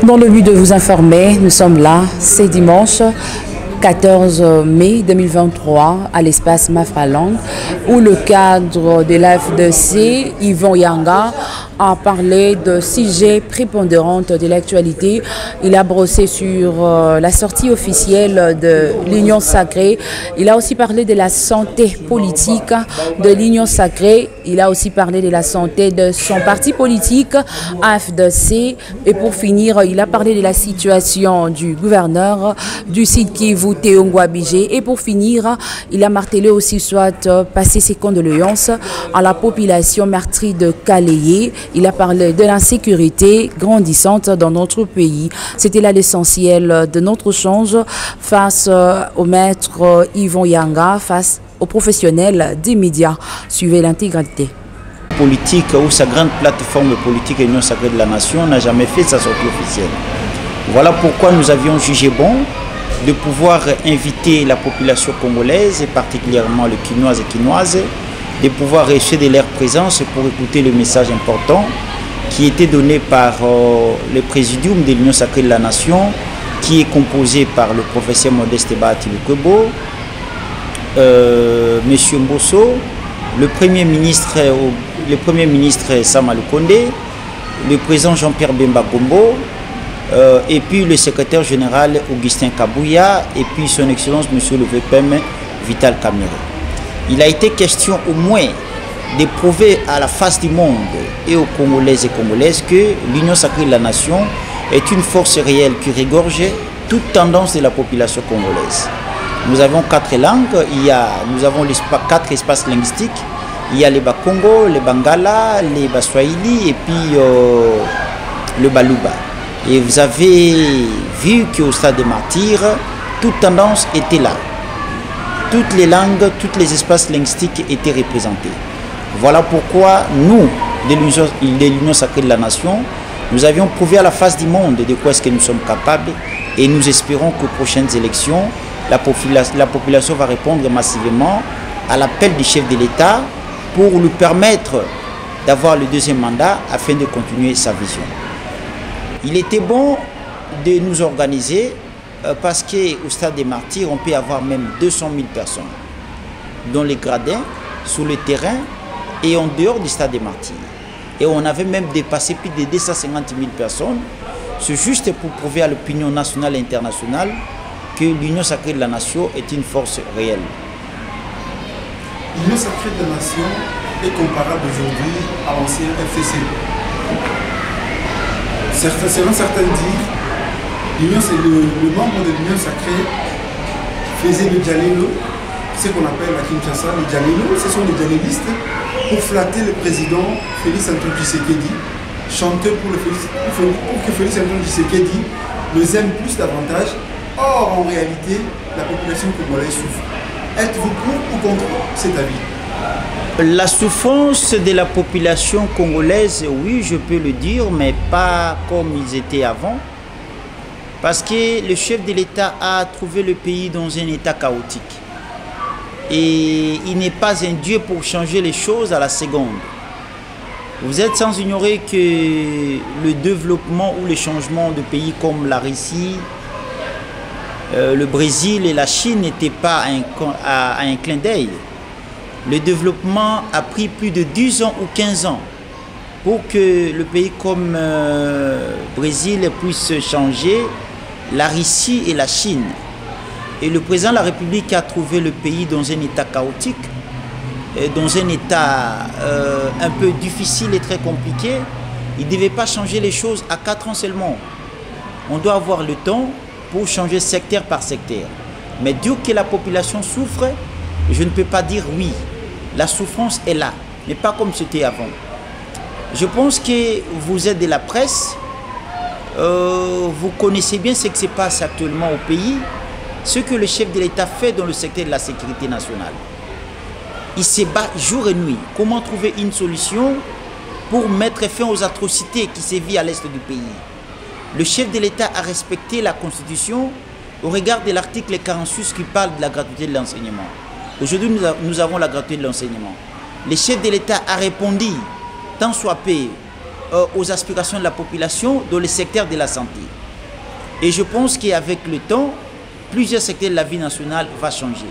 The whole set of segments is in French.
Dans le but de vous informer, nous sommes là, c'est dimanche 14 mai 2023 à l'espace Mafraland où le cadre de l'AFDC, Yvon Yanga, a parlé de sujets prépondérants de l'actualité. Il a brossé sur la sortie officielle de l'Union Sacrée. Il a aussi parlé de la santé politique de l'Union Sacrée. Il a aussi parlé de la santé de son parti politique, AFDC. Et pour finir, il a parlé de la situation du gouverneur du site Kivu, Théo Ngouabijé. Et pour finir, il a martelé aussi soit passer ses condoléances à la population meurtrie de Kaléé. Il a parlé de l'insécurité grandissante dans notre pays. C'était là l'essentiel de notre échange face au maître Yvon Yanga, face aux professionnels des médias. Suivez l'intégralité. Politique ou sa grande plateforme politique Union Sacrée de la Nation n'a jamais fait sa sortie officielle. Voilà pourquoi nous avions jugé bon de pouvoir inviter la population congolaise, et particulièrement les Quinoises et Quinoises, de pouvoir rester de leur présence pour écouter le message important qui était donné par le présidium de l'Union Sacrée de la Nation, qui est composé par le professeur Modeste Bahati-Lukwebo, M. Mbosso, le Premier ministre Sama Lukonde, le président Jean-Pierre Bemba Gombo, et puis le secrétaire général Augustin Kabouya, et puis son Excellence M. le VPM Vital Kamerhe. Il a été question au moins de prouver à la face du monde et aux Congolaises et Congolaises que l'Union Sacrée de la Nation est une force réelle qui regorge toute tendance de la population congolaise. Nous avons 4 langues, nous avons 4 espaces linguistiques. Il y a les Bakongo, les Bangala, les Baswahili et puis le Baluba. Et vous avez vu qu'au Stade des Martyrs, toute tendance était là. Toutes les langues, tous les espaces linguistiques étaient représentés. Voilà pourquoi nous, de l'Union Sacrée de la Nation, nous avions prouvé à la face du monde de quoi est-ce que nous sommes capables, et nous espérons qu'aux prochaines élections, la population va répondre massivement à l'appel du chef de l'État pour lui permettre d'avoir le 2e mandat afin de continuer sa vision. Il était bon de nous organiser parce qu'au Stade des Martyrs, on peut avoir même 200 000 personnes dans les gradins, sur le terrain et en dehors du Stade des Martyrs. Et on avait même dépassé plus de 250 000 personnes. C'est juste pour prouver à l'opinion nationale et internationale que l'Union Sacrée de la Nation est une force réelle. L'Union Sacrée de la Nation est comparable aujourd'hui à l'ancien FCC. Selon certains dire, le membre de l'Union Sacrée faisait le Djalilo, ce qu'on appelle à Kinshasa le Djalilo. Ce sont les djalilistes pour flatter le président Félix Antoine Tshisekedi, chanter pour que Félix Antoine Tshisekedi les aime plus davantage. Or, en réalité, la population congolaise souffre. Êtes-vous pour ou contre cet avis? La souffrance de la population congolaise, oui, je peux le dire, mais pas comme ils étaient avant. Parce que le chef de l'État a trouvé le pays dans un état chaotique. Et il n'est pas un dieu pour changer les choses à la seconde. Vous êtes sans ignorer que le développement ou le changement de pays comme la Russie, le Brésil et la Chine n'étaient pas à un clin d'œil. Le développement a pris plus de 10 ans ou 15 ans pour que le pays comme Brésil puisse changer, la Russie et la Chine. Et le président de la République a trouvé le pays dans un état chaotique, dans un état un peu difficile et très compliqué. Il ne devait pas changer les choses à 4 ans seulement. On doit avoir le temps pour changer secteur par secteur. Mais dès que la population souffre, je ne peux pas dire oui. La souffrance est là, mais pas comme c'était avant. Je pense que vous êtes de la presse, vous connaissez bien ce qui se passe actuellement au pays, ce que le chef de l'État fait dans le secteur de la sécurité nationale. Il se bat jour et nuit. Comment trouver une solution pour mettre fin aux atrocités qui sévissent à l'est du pays? Le chef de l'État a respecté la Constitution au regard de l'article 46 qui parle de la gratuité de l'enseignement. Aujourd'hui, nous avons la gratuité de l'enseignement. Le chef de l'État a répondu, tant soit peu, aux aspirations de la population dans le secteur de la santé. Et je pense qu'avec le temps, plusieurs secteurs de la vie nationale vont changer.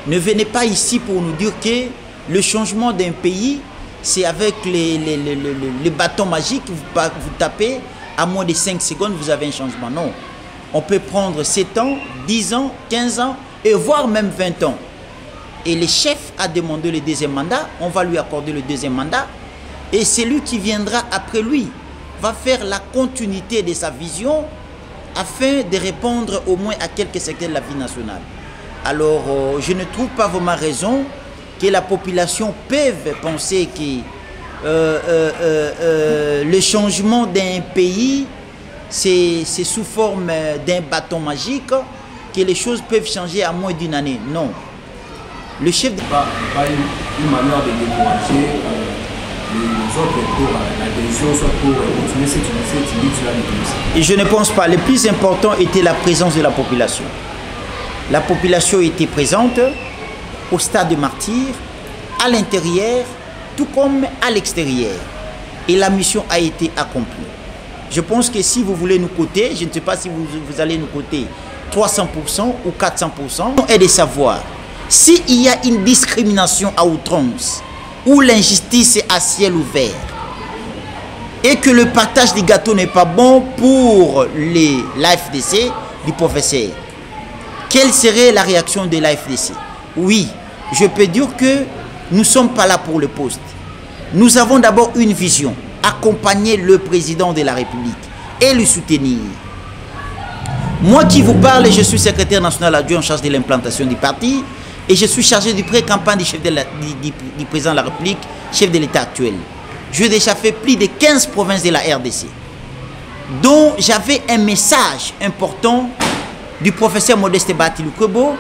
Ne venez pas ici pour nous dire que le changement d'un pays, c'est avec les bâtons magiques, vous tapez, à moins de 5 secondes, vous avez un changement. Non. On peut prendre 7 ans, 10 ans, 15 ans, et voire même 20 ans. Et le chef a demandé le deuxième mandat, on va lui accorder le deuxième mandat, et celui qui viendra après lui va faire la continuité de sa vision afin de répondre au moins à quelques secteurs de la vie nationale. Alors, je ne trouve pas vraiment raison que la population peut penser que le changement d'un pays, c'est sous forme d'un bâton magique, que les choses peuvent changer à moins d'une année. Non. Le chef de... Pas une manière de décourager les autres pour l'adhésion, soit pour continuer cette lutte-là. Et je ne pense pas. Le plus important était la présence de la population. La population était présente au stade de martyrs, à l'intérieur, tout comme à l'extérieur. Et la mission a été accomplie. Je pense que si vous voulez nous coter, je ne sais pas si vous allez nous coter 300% ou 400%, et de savoir s'il y a une discrimination à outrance ou l'injustice est à ciel ouvert et que le partage des gâteaux n'est pas bon pour l'AFDC du professeur, quelle serait la réaction de l'AFDC? Oui, je peux dire que nous ne sommes pas là pour le poste. Nous avons d'abord une vision, accompagner le président de la République et le soutenir. Moi qui vous parle, je suis secrétaire national adjoint en charge de l'implantation du parti et je suis chargé du pré-campagne du du président de la République, chef de l'État actuel. J'ai déjà fait plus de 15 provinces de la RDC, dont j'avais un message important du professeur Modeste Batiloukobo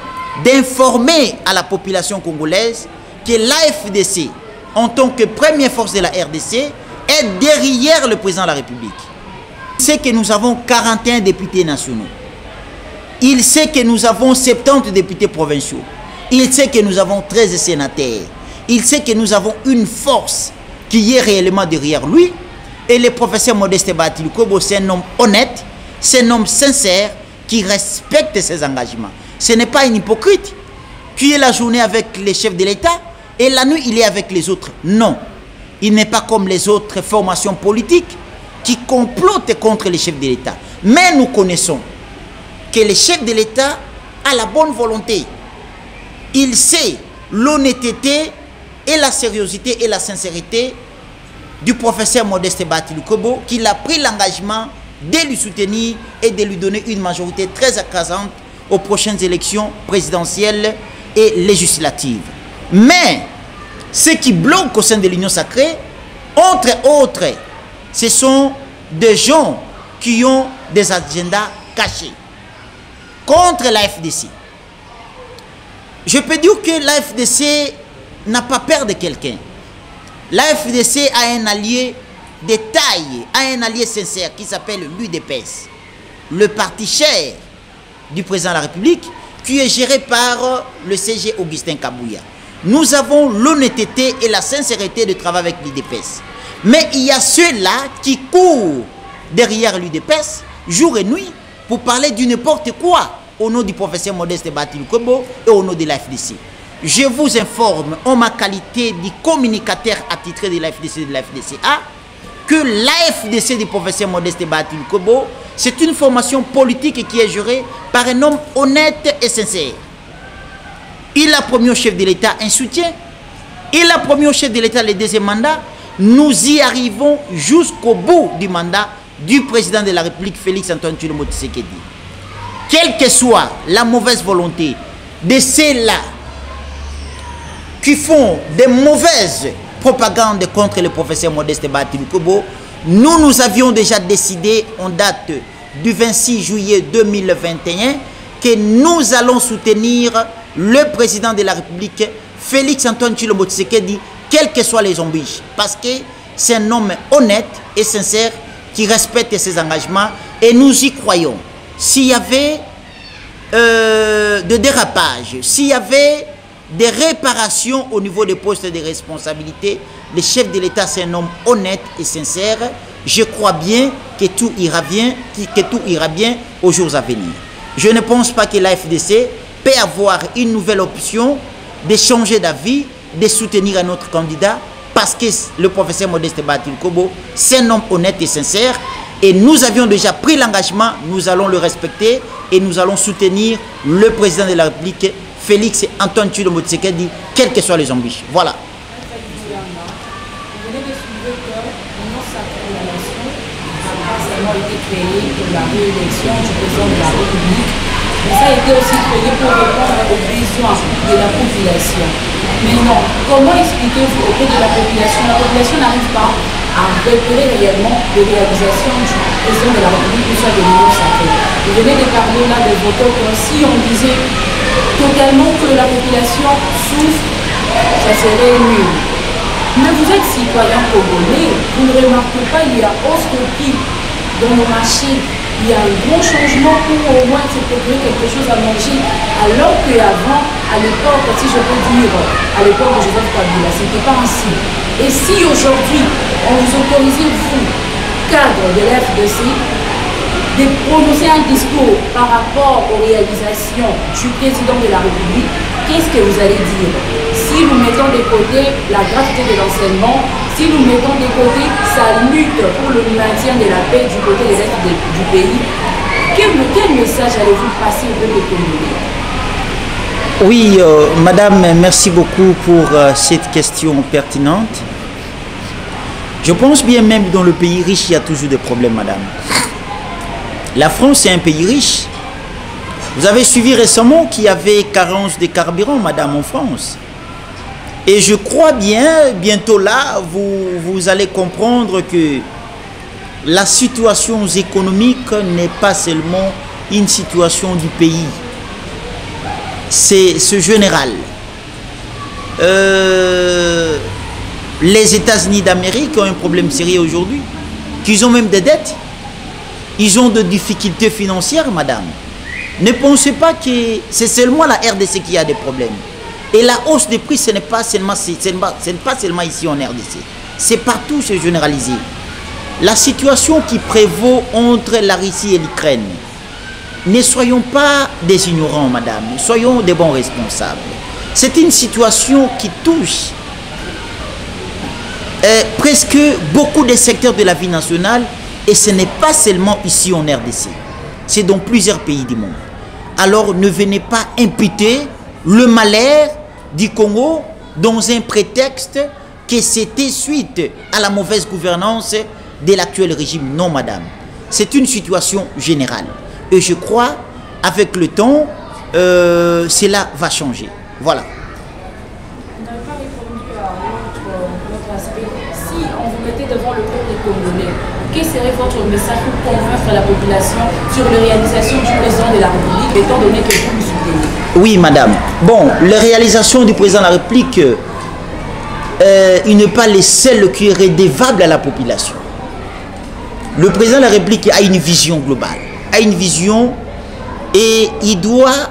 d'informer à la population congolaise que l'AFDC, en tant que première force de la RDC, est derrière le président de la République. Il sait que nous avons 41 députés nationaux. Il sait que nous avons 70 députés provinciaux. Il sait que nous avons 13 sénateurs. Il sait que nous avons une force qui est réellement derrière lui. Et le professeur Modeste Batiloukobo, c'est un homme honnête, c'est un homme sincère qui respecte ses engagements. Ce n'est pas un hypocrite qui est la journée avec les chefs de l'État et la nuit il est avec les autres. Non, il n'est pas comme les autres formations politiques qui complotent contre les chefs de l'État. Mais nous connaissons que le chef de l'État a la bonne volonté. Il sait l'honnêteté et la sérieuxité et la sincérité du professeur Modeste Batiloukobo, qu'il a pris l'engagement de lui soutenir et de lui donner une majorité très écrasante aux prochaines élections présidentielles et législatives. Mais ce qui bloque au sein de l'Union sacrée, entre autres, ce sont des gens qui ont des agendas cachés contre la FDC. Je peux dire que la FDC n'a pas peur de quelqu'un. La FDC a un allié de taille, a un allié sincère qui s'appelle l'UDPS, le parti cher du président de la République, qui est géré par le CG Augustin Kabouya. Nous avons l'honnêteté et la sincérité de travailler avec l'UDPS. Mais il y a ceux-là qui courent derrière l'UDPS, jour et nuit, pour parler du n'importe quoi au nom du professeur Modeste Batiloukobo et au nom de la FDC. Je vous informe, en ma qualité de communicateur attitré de la FDC et de la FDCA, que l'AFDC du professeur Modeste Batiloukobo, c'est une formation politique qui est gérée par un homme honnête et sincère. Il a promis au chef de l'État un soutien. Il a promis au chef de l'État le deuxième mandat. Nous y arrivons jusqu'au bout du mandat du président de la République, Félix Antoine Tshilombo Tshisekedi. Quelle que soit la mauvaise volonté de ceux-là qui font des mauvaises propagandes contre le professeur Modeste Batiloukobo, nous avions déjà décidé en date du 26 juillet 2021 que nous allons soutenir le président de la République, Félix Antoine Tshilombo Tshisekedi, quels que soient les embûches, parce que c'est un homme honnête et sincère qui respecte ses engagements et nous y croyons. S'il y avait de dérapage, s'il y avait des réparations au niveau des postes de responsabilité. Le chef de l'État, c'est un homme honnête et sincère. Je crois bien que tout ira bien, aux jours à venir. Je ne pense pas que la FDC peut avoir une nouvelle option de changer d'avis, de soutenir un autre candidat, parce que le professeur Modeste Batil Kobo, c'est un homme honnête et sincère. Et nous avions déjà pris l'engagement, nous allons le respecter et nous allons soutenir le président de la République, Félix Antoine Tshilombo Tshisekedi, quelles que soient les ambitions. Voilà. Été créé pour la réélection du président de la République, mais ça a été aussi créé pour répondre aux besoins de la population. Mais non, comment expliquez-vous auprès de la population? La population n'arrive pas à repérer réellement les réalisations du président de la République ou soit de l'Union sacrée. Vous venez de parler là des votos comme si on disait totalement que la population souffre, ça serait nul. Mais vous êtes citoyen congolais, vous ne remarquez pas, il y a hausse de prix dans le marché, il y a un grand changement pour au moins se procurer quelque chose à manger, alors qu'avant, à l'époque, si je peux dire, à l'époque de Joseph Kabila, ce n'était pas ainsi. Et si aujourd'hui, on vous autorisait, vous, cadre de l'FDC, de prononcer un discours par rapport aux réalisations du président de la République, qu'est-ce que vous allez dire? Si nous mettons de côté la gratuité de l'enseignement, si nous mettons de côté sa lutte pour le maintien de la paix du côté des restes du pays, quel message allez-vous passer au peuple congolais? Oui, madame, merci beaucoup pour cette question pertinente. Je pense bien même dans le pays riche, il y a toujours des problèmes, madame. La France est un pays riche. Vous avez suivi récemment qu'il y avait carence de carburant, madame, en France. Et je crois bien, bientôt là, vous allez comprendre que la situation économique n'est pas seulement une situation du pays. C'est ce général. Les États-Unis d'Amérique ont un problème sérieux aujourd'hui, qu'ils ont même des dettes. Ils ont des difficultés financières, madame. Ne pensez pas que c'est seulement la RDC qui a des problèmes. Et la hausse des prix, ce n'est pas seulement ici en RDC. C'est partout, c'est généralisé. La situation qui prévaut entre la Russie et l'Ukraine, ne soyons pas des ignorants, madame. Soyons des bons responsables. C'est une situation qui touche presque beaucoup de secteurs de la vie nationale. Et ce n'est pas seulement ici en RDC. C'est dans plusieurs pays du monde. Alors ne venez pas imputer le malheur du Congo dans un prétexte que c'était suite à la mauvaise gouvernance de l'actuel régime. Non, madame. C'est une situation générale. Et je crois, avec le temps, cela va changer. Voilà. Vous n'avez pas répondu à notre aspect. Si on vous mettait devant le peuple congolais, quel serait votre message pour convaincre la population sur les réalisations du président de la République, étant donné que vous le soutenez? Oui, madame. Bon, les réalisations du président de la République, il n'est pas les seuls qui est redevable à la population. Le président de la République a une vision globale, a une vision et il doit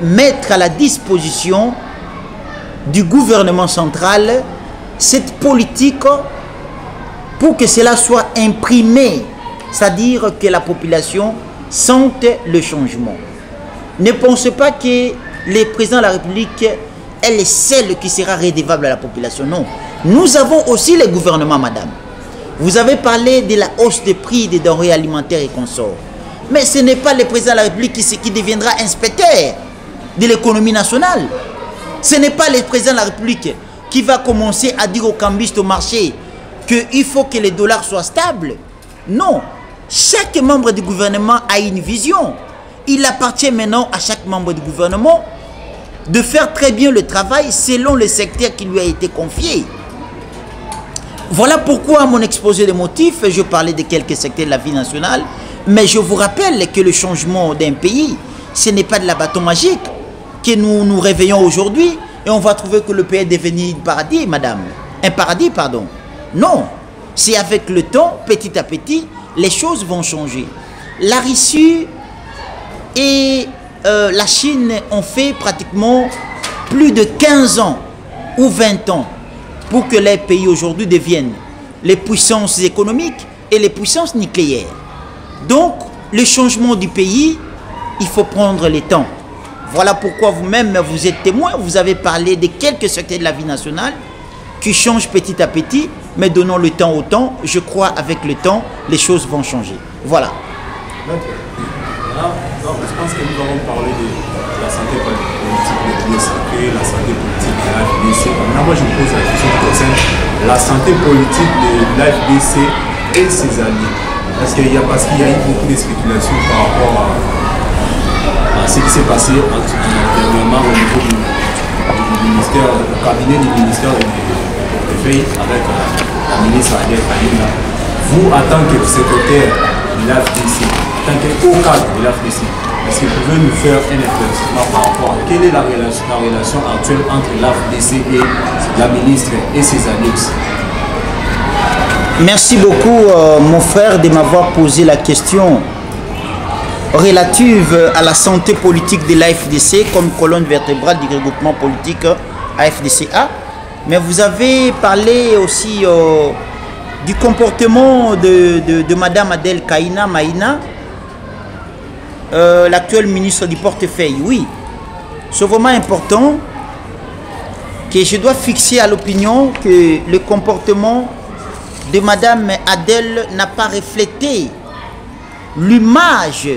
mettre à la disposition du gouvernement central cette politique pour que cela soit imprimé, c'est-à-dire que la population sente le changement. Ne pensez pas que le président de la République est le seul qui sera redevable à la population. Non. Nous avons aussi le gouvernement, madame. Vous avez parlé de la hausse des prix des denrées alimentaires et consorts. Mais ce n'est pas le président de la République qui deviendra inspecteur de l'économie nationale. Ce n'est pas le président de la République qui va commencer à dire aux cambistes au marché qu'il faut que les dollars soient stables. Non. Chaque membre du gouvernement a une vision. Il appartient maintenant à chaque membre du gouvernement de faire très bien le travail selon le secteur qui lui a été confié. Voilà pourquoi à mon exposé de motifs, je parlais de quelques secteurs de la vie nationale, mais je vous rappelle que le changement d'un pays, ce n'est pas de la bâton magique que nous nous réveillons aujourd'hui et on va trouver que le pays est devenu un paradis, madame. Un paradis, pardon. Non, c'est avec le temps, petit à petit, les choses vont changer. La Russie est la Chine ont fait pratiquement plus de 15 ans ou 20 ans pour que les pays aujourd'hui deviennent les puissances économiques et les puissances nucléaires. Donc, le changement du pays, il faut prendre le temps. Voilà pourquoi vous-même, vous êtes témoin, vous avez parlé de quelques secteurs de la vie nationale qui changent petit à petit, mais donnons le temps au temps. Je crois avec le temps, les choses vont changer. Voilà. Là, je pense que nous avons parlé de la santé politique de l'ISAP, la santé politique de l'AFDC. Maintenant, moi, je me pose la question qui concerne la santé politique de l'AFDC et ses alliés. Parce qu'il y a eu beaucoup de spéculations par rapport à ce qui s'est passé dernièrement au niveau du ministère, au cabinet du ministère du portefeuille avec la ministre Adèle Kaïna. Vous, en tant que secrétaire de l'AFDC, en tant que haut cadre de l'AFDC, est-ce que vous pouvez nous faire un éclaircissement par rapport à quelle est la relation actuelle entre l'AFDC et la ministre et ses alliés? Merci beaucoup, mon frère, de m'avoir posé la question relative à la santé politique de l'AFDC comme colonne vertébrale du regroupement politique AFDCA. Mais vous avez parlé aussi du comportement de Madame Adèle Kaïna Maïna, l'actuelle ministre du portefeuille. Oui, c'est vraiment important que je dois fixer à l'opinion que le comportement de Madame Adèle n'a pas reflété l'image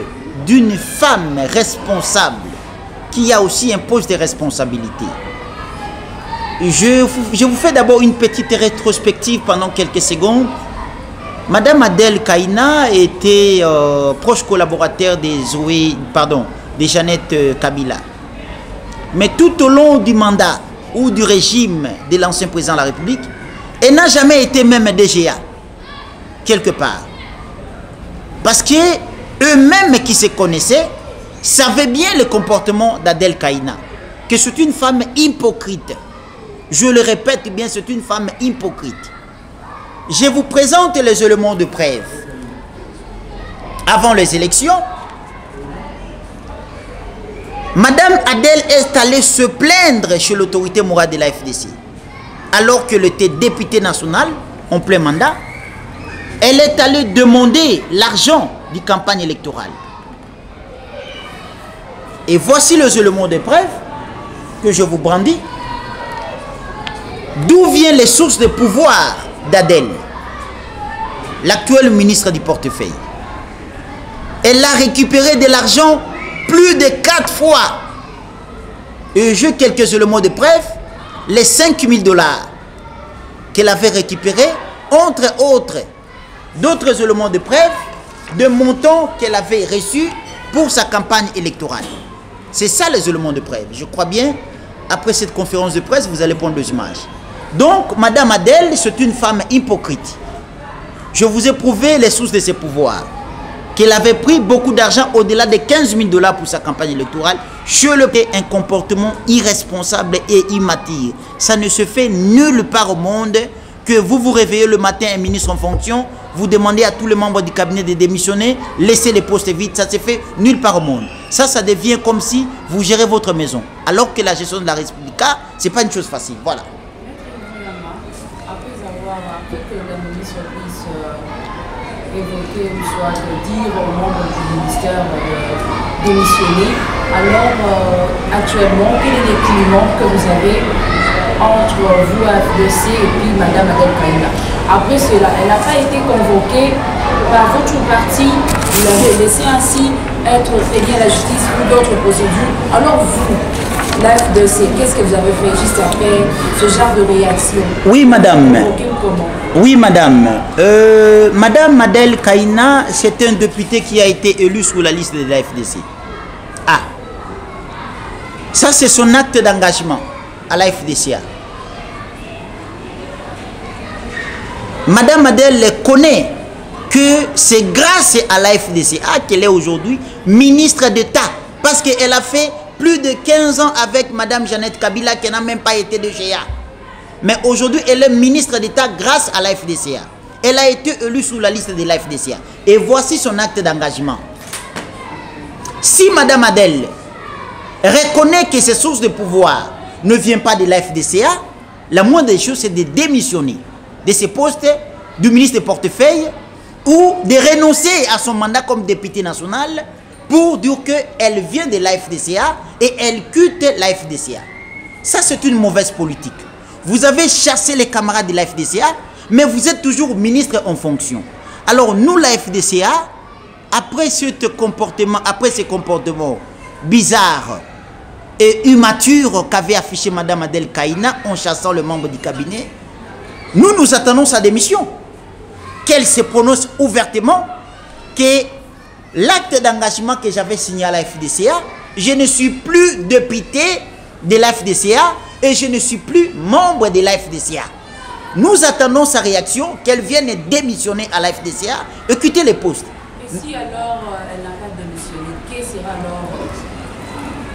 d'une femme responsable qui a aussi un poste de responsabilité. Je vous fais d'abord une petite rétrospective pendant quelques secondes. Madame Adèle Kaïna était proche collaborateur de Jeannette Kabila. Mais tout au long du mandat ou du régime de l'ancien président de la République, elle n'a jamais été même DGA, quelque part. Parce que eux-mêmes qui se connaissaient savaient bien le comportement d'Adèle Kaïna, que c'est une femme hypocrite. Je le répète bien, c'est une femme hypocrite. Je vous présente les éléments de preuve. Avant les élections, Madame Adèle est allée se plaindre chez l'autorité morale de la FDC. Alors qu'elle était députée nationale, en plein mandat, elle est allée demander l'argent du campagne électorale. Et voici les éléments de preuve que je vous brandis. D'où viennent les sources de pouvoir d'Adèle, l'actuelle ministre du portefeuille? Elle a récupéré de l'argent plus de 4 fois. Et j'ai quelques éléments de preuve. Les 5 000 $ qu'elle avait récupérés, entre autres, d'autres éléments de preuve, de montants qu'elle avait reçus pour sa campagne électorale. C'est ça les éléments de preuve. Je crois bien, après cette conférence de presse, vous allez prendre des images. Donc, Madame Adèle, c'est une femme hypocrite. Je vous ai prouvé les sources de ses pouvoirs. Qu'elle avait pris beaucoup d'argent au-delà de 15 000 $ pour sa campagne électorale. Je le fais un comportement irresponsable et immature. Ça ne se fait nulle part au monde que vous vous réveillez le matin, un ministre en fonction, vous demandez à tous les membres du cabinet de démissionner, laissez les postes vides. Ça se fait nulle part au monde. Ça devient comme si vous gérez votre maison. Alors que la gestion de la République, ce n'est pas une chose facile. Voilà. Après que la ministre puisse évoquer ou soit dire aux membres du ministère de démissionner, alors actuellement, quel est l'équilibre que vous avez entre vous, AFDC, et puis Madame Adèle Kaïna? Après cela, elle n'a pas été convoquée par votre parti, vous l'avez laissé ainsi être traîné à la justice ou d'autres procédures. Alors vous, l'AFDC, qu'est-ce que vous avez fait juste après ce genre de réaction? Oui, madame. Oui, madame. Madame Adèle Kaïna, c'est un député qui a été élu sur la liste de la FDC. Ah. Ça, c'est son acte d'engagement à la FDCA. Madame Adèle connaît que c'est grâce à la FDCA qu'elle est aujourd'hui ministre d'État. Parce qu'elle a fait plus de 15 ans avec Madame Jeannette Kabila qui n'a même pas été de GA. Mais aujourd'hui, elle est ministre d'État grâce à la FDCA. Elle a été élue sur la liste de la FDCA. Et voici son acte d'engagement. Si Madame Adèle reconnaît que ses sources de pouvoir ne viennent pas de la FDCA, la moindre des choses, c'est de démissionner de ses postes du ministre de portefeuille ou de renoncer à son mandat comme député national pour dire qu'elle vient de la FDCA et elle quitte la FDCA. Ça, c'est une mauvaise politique. Vous avez chassé les camarades de la FDCA, mais vous êtes toujours ministre en fonction. Alors, nous, la FDCA, après ces comportements bizarres et immatures qu'avait affiché Mme Adel Kaïna en chassant le membre du cabinet, nous attendons sa démission. Qu'elle se prononce ouvertement que l'acte d'engagement que j'avais signé à la FDCA, je ne suis plus député de la FDCA et je ne suis plus membre de la FDCA. Nous attendons sa réaction, qu'elle vienne démissionner à la FDCA et quitter les postes. Et si alors elle n'a pas démissionné, qu'est-ce sera alors?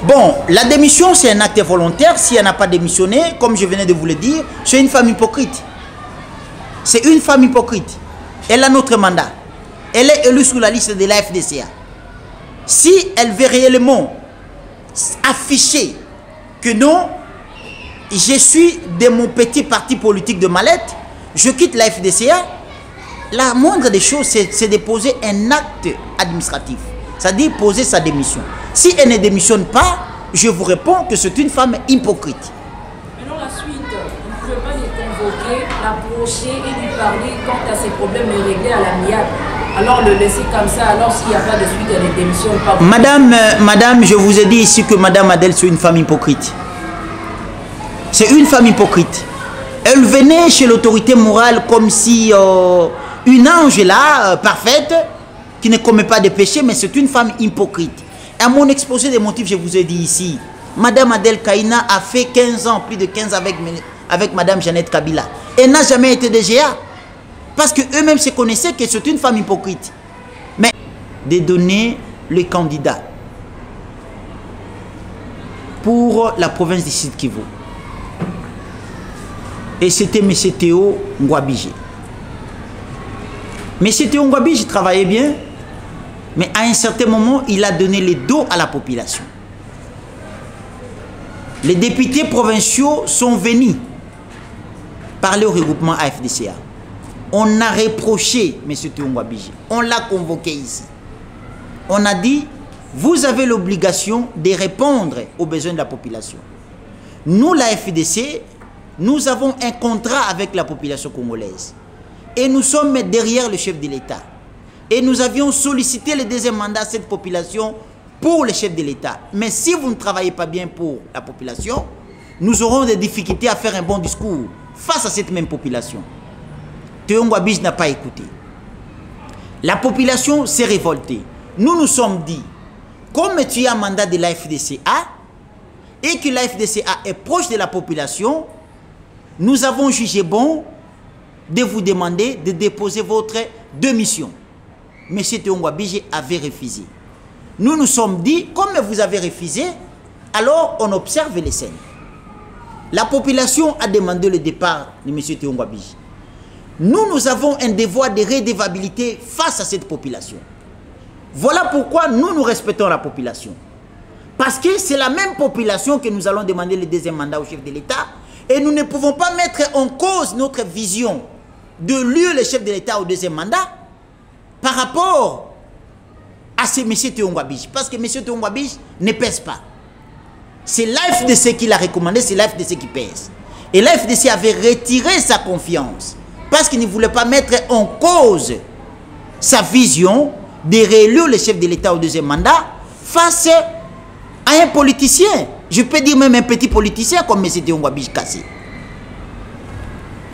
Bon, la démission c'est un acte volontaire. Si elle n'a pas démissionné, comme je venais de vous le dire, c'est une femme hypocrite. C'est une femme hypocrite. Elle a notre mandat. Elle est élue sur la liste de la FDCA. Si elle veut réellement afficher que non, je suis de mon petit parti politique de Mallette, je quitte la FDCA, la moindre des choses, c'est de poser un acte administratif. C'est-à-dire poser sa démission. Si elle ne démissionne pas, je vous réponds que c'est une femme hypocrite. Maintenant, la suite, vous ne pouvez pas les convoquer, l'approcher et lui parler quant à ses problèmes et régler à l'amiable. Alors le laisser comme ça, alors s'il n'y a pas de suite, elle ne démissionne pas. Madame, je vous ai dit ici que Madame Adel, c'est une femme hypocrite. C'est une femme hypocrite. Elle venait chez l'autorité morale comme si une ange là, parfaite, qui ne commet pas de péché, mais c'est une femme hypocrite. À mon exposé des motifs, je vous ai dit ici, Madame Adel Kaïna a fait 15 ans, plus de 15 ans avec Madame Jeannette Kabila. Elle n'a jamais été DGA. Parce qu'eux-mêmes se connaissaient que c'est une femme hypocrite. Mais de donner le candidat pour la province du Sud Kivu. Et c'était M. Théo Ngwabije. M. Théo Ngwabije travaillait bien, mais à un certain moment, il a donné le dos à la population. Les députés provinciaux sont venus parler au regroupement AFDCA. On a reproché M. Théo Ngwabije. On l'a convoqué ici. On a dit, vous avez l'obligation de répondre aux besoins de la population. Nous, la FDC, nous avons un contrat avec la population congolaise. Et nous sommes derrière le chef de l'État. Et nous avions sollicité le deuxième mandat à cette population pour le chef de l'État. Mais si vous ne travaillez pas bien pour la population, nous aurons des difficultés à faire un bon discours face à cette même population. Théo Ngwabije n'a pas écouté. La population s'est révoltée. Nous nous sommes dit, comme tu as un mandat de la FDCA et que la FDCA est proche de la population, nous avons jugé bon de vous demander de déposer votre démission. M. Théo Ngwabije avait refusé. Nous nous sommes dit, comme vous avez refusé, alors on observe les scènes. La population a demandé le départ de M. Théo Ngwabije. Nous avons un devoir de redevabilité face à cette population. Voilà pourquoi nous respectons la population. Parce que c'est la même population que nous allons demander le deuxième mandat au chef de l'État. Et nous ne pouvons pas mettre en cause notre vision de lieu le chef de l'État au deuxième mandat par rapport à ce M. Théo Ngwabije. Parce que M. Théo Ngwabije ne pèse pas. C'est l'AFDC qui l'a recommandé, c'est l'AFDC qui pèse. Et l'AFDC avait retiré sa confiance parce qu'il ne voulait pas mettre en cause sa vision de réélire le chef de l'État au deuxième mandat face à un politicien. Je peux dire même un petit politicien comme M. Théo Ngwabije Kassé.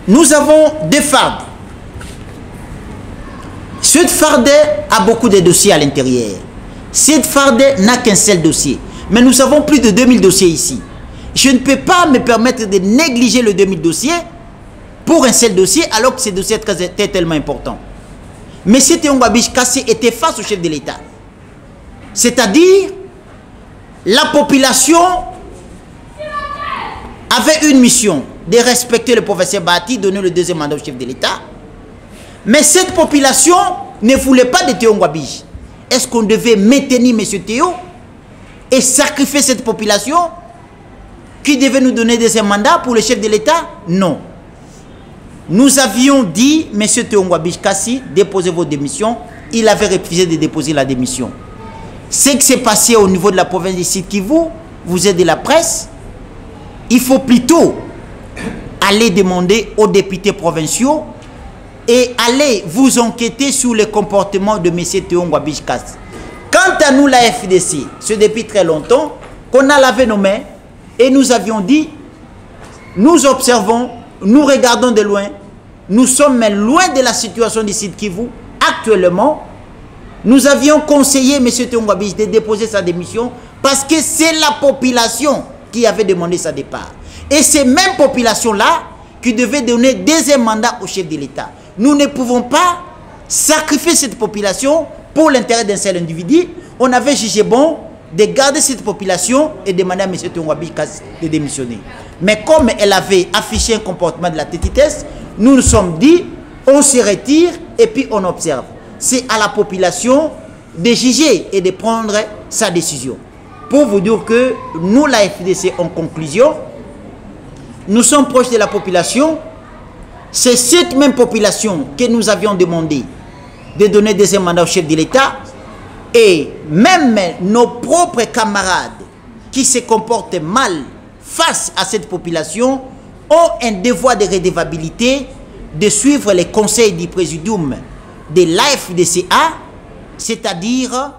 Nous avons des fardes. Cette farde a beaucoup de dossiers à l'intérieur. Cette farde n'a qu'un seul dossier. Mais nous avons plus de 2000 dossiers ici. Je ne peux pas me permettre de négliger le 2000 dossiers pour un seul dossier alors que ce dossier était tellement important. M. Théo Ngwabije Kassé était face au chef de l'État. C'est-à-dire, la population avait une mission de respecter le professeur Bahati, donner le deuxième mandat au chef de l'État. Mais cette population ne voulait pas de Théo Ngwabije. Est-ce qu'on devait maintenir M. Théo et sacrifier cette population qui devait nous donner des mandats pour le chef de l'État? Non. Nous avions dit, M. Teongwa Bishkassi, déposez vos démissions. Il avait refusé de déposer la démission. Ce qui s'est passé au niveau de la province du Sud Kivu, vous êtes de la presse, il faut plutôt aller demander aux députés provinciaux et aller vous enquêter sur le comportement de M. Teongwa Bishkassi. Quant à nous, la FDC, c'est depuis très longtemps qu'on a lavé nos mains et nous avions dit, nous observons, nous regardons de loin, nous sommes loin de la situation du Sud Kivu. Actuellement, nous avions conseillé M. Teongwa Bishkassi de déposer sa démission parce que c'est la population qui avait demandé sa départ. Et ces mêmes populations-là qui devaient donner deuxième mandat au chef de l'État. Nous ne pouvons pas sacrifier cette population pour l'intérêt d'un seul individu. On avait jugé bon de garder cette population et demander à M. Teongwa Bishkassi de démissionner. Mais comme elle avait affiché un comportement de la tétitesse, nous nous sommes dit, on se retire et puis on observe. C'est à la population de juger et de prendre sa décision. Pour vous dire que nous, la FDC, en conclusion, nous sommes proches de la population. C'est cette même population que nous avions demandé de donner des mandats au chef de l'État. Et même nos propres camarades qui se comportent mal face à cette population ont un devoir de redevabilité de suivre les conseils du présidium de l'AFDCA, c'est-à-dire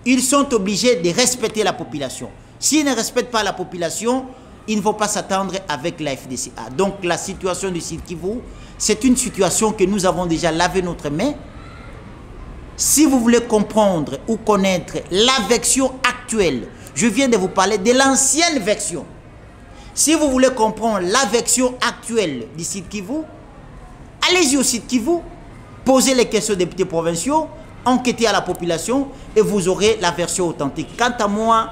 ils sont obligés de respecter la population. S'ils ne respectent pas la population, il ne faut pas s'attendre avec la FDCA. Donc la situation du Sud Kivu, c'est une situation que nous avons déjà lavé notre main. Si vous voulez comprendre ou connaître la version actuelle, je viens de vous parler de l'ancienne version. Si vous voulez comprendre la version actuelle du Sud Kivu, allez-y au Sud Kivu, posez les questions aux députés provinciaux, enquêtez à la population et vous aurez la version authentique. Quant à moi,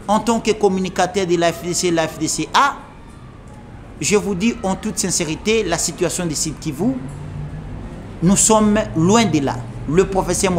en tant que communicateur de la FDC et la FDCA, je vous dis en toute sincérité, la situation du Sud Kivu, nous sommes loin de là. Le professeur